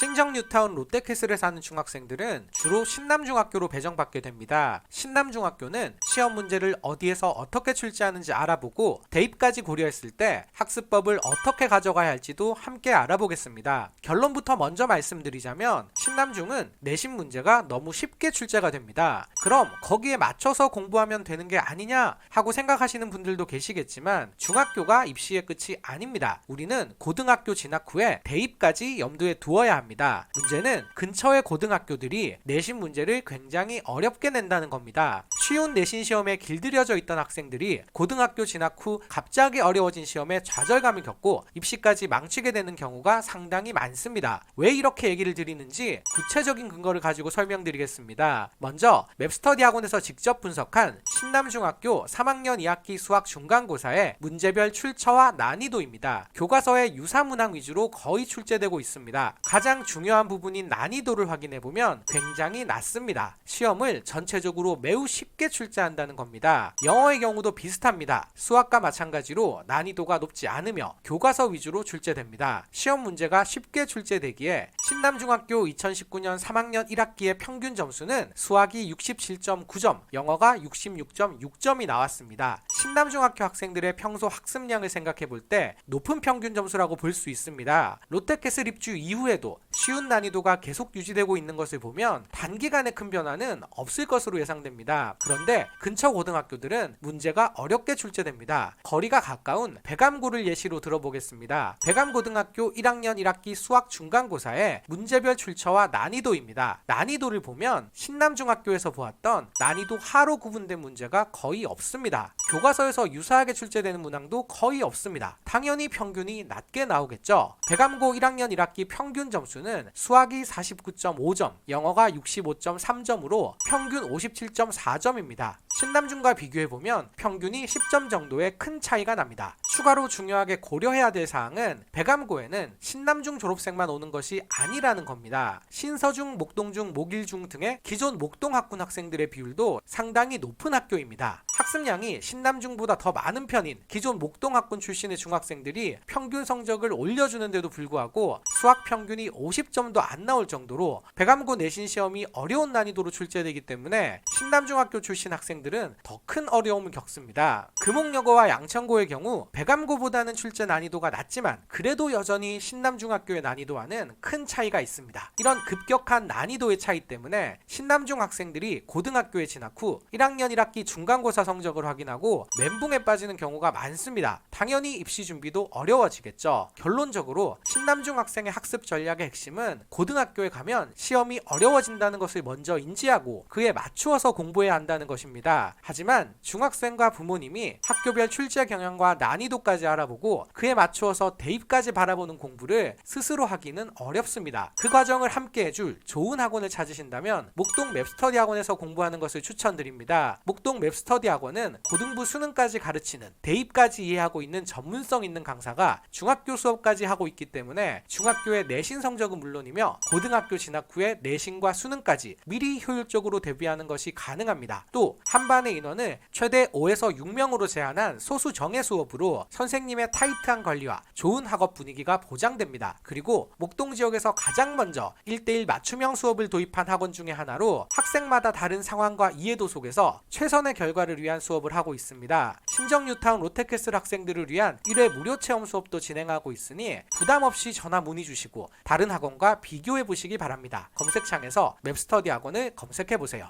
신정 뉴타운 롯데캐슬에 사는 중학생들은 주로 신남중학교로 배정받게 됩니다. 신남중학교는 시험 문제를 어디에서 어떻게 출제하는지 알아보고 대입까지 고려했을 때 학습법을 어떻게 가져가야 할지도 함께 알아보겠습니다. 결론부터 먼저 말씀드리자면 신남중은 내신 문제가 너무 쉽게 출제가 됩니다. 그럼 거기에 맞춰서 공부하면 되는 게 아니냐 하고 생각하시는 분들도 계시겠지만 중학교가 입시의 끝이 아닙니다. 우리는 고등학교 진학 후에 대입까지 염두에 두어야 합니다. 문제는 근처의 고등학교들이 내신 문제를 굉장히 어렵게 낸다는 겁니다. 쉬운 내신 시험에 길들여져 있던 학생들이 고등학교 진학 후 갑자기 어려워진 시험에 좌절감을 겪고 입시까지 망치게 되는 경우가 상당히 많습니다. 왜 이렇게 얘기를 드리는지 구체적인 근거를 가지고 설명드리겠습니다. 먼저 맵스터디 학원에서 직접 분석한 신남중학교 3학년 2학기 수학 중간고사의 문제별 출처와 난이도입니다. 교과서의 유사문항 위주로 거의 출제되고 있습니다. 가장 중요한 부분인 난이도를 확인해보면 굉장히 낮습니다. 시험을 전체적으로 매우 쉽게 출제한다는 겁니다. 영어의 경우도 비슷합니다. 수학과 마찬가지로 난이도가 높지 않으며 교과서 위주로 출제됩니다. 시험 문제가 쉽게 출제되기에 신남중학교 2019년 3학년 1학기의 평균 점수는 수학이 67.9점, 영어가 66.6점이 나왔습니다. 신남중학교 학생들의 평소 학습량을 생각해 볼 때 높은 평균 점수라고 볼 수 있습니다. 롯데캐슬 입주 이후에도 쉬운 난이도가 계속 유지되고 있는 것을 보면 단기간에 큰 변화는 없을 것으로 예상됩니다. 그런데 근처 고등학교들은 문제가 어렵게 출제됩니다. 거리가 가까운 백암고를 예시로 들어보겠습니다. 백암고등학교 1학년 1학기 수학 중간고사의 문제별 출처와 난이도입니다. 난이도를 보면 신남중학교에서 보았던 난이도 하로 구분된 문제가 거의 없습니다. 교과서에서 유사하게 출제되는 문항도 거의 없습니다. 당연히 평균이 낮게 나오겠죠. 백암고 1학년 1학기 평균 점수는 수학이 49.5점, 영어가 65.3점으로 평균 57.4점입니다. 신남중과 비교해보면 평균이 10점 정도의 큰 차이가 납니다. 추가로 중요하게 고려해야 될 사항은 백암고에는 신남중 졸업생만 오는 것이 아니라는 겁니다. 신서중, 목동중, 목일중 등의 기존 목동학군 학생들의 비율도 상당히 높은 학교입니다. 학습량이 신남중보다 더 많은 편인 기존 목동학군 출신의 중학생들이 평균 성적을 올려주는데도 불구하고 수학 평균이 50점도 안 나올 정도로 백암고 내신 시험이 어려운 난이도로 출제되기 때문에 신남중학교 출신 학생들은 더 큰 어려움을 겪습니다. 금옥여고와 양천고의 경우 백암고보다는 출제 난이도가 낮지만 그래도 여전히 신남중학교의 난이도와는 큰 차이가 있습니다. 이런 급격한 난이도의 차이 때문에 신남중 학생들이 고등학교에 진학 후 1학년 1학기 중간고사 성적을 확인하고 멘붕에 빠지는 경우가 많습니다. 당연히 입시 준비도 어려워지겠죠. 결론적으로 신남중 학생의 학습 전략의 핵심은 고등학교에 가면 시험이 어려워진다는 것을 먼저 인지하고 그에 맞추어서 공부해야 한다는 것입니다. 하지만 중학생과 부모님이 학교별 출제 경향과 난이도까지 알아보고 그에 맞추어서 대입까지 바라보는 공부를 스스로 하기는 어렵습니다. 그 과정을 함께 해줄 좋은 학원을 찾으신다면 목동 맵스터디 학원에서 공부하는 것을 추천드립니다. 목동 맵스터디 학원은 고등부 수능까지 가르치는 대입까지 이해하고 있는 전문성 있는 강사가 중학교 수업까지 하고 있기 때문에 중학교의 내신 성적은 물론이며 고등학교 진학 후에 내신과 수능까지 미리 효율적으로 대비하는 것이 가능합니다. 또 한 반의 인원을 최대 5에서 6명으로 제한한 소수 정예 수업으로 선생님의 타이트한 관리와 좋은 학업 분위기가 보장됩니다. 그리고 목동 지역에서 가장 먼저 1대1 맞춤형 수업을 도입한 학원 중에 하나로 학생마다 다른 상황과 이해도 속에서 최선의 결과를 위한 수업을 하고 있습니다. 신정 뉴타운 롯데캐슬 학생들을 위한 1회 무료 체험 수업도 진행하고 있으니 부담 없이 전화 문의 주시고 다른 학원과 비교해 보시기 바랍니다. 검색창에서 맵스터디 학원을 검색해 보세요.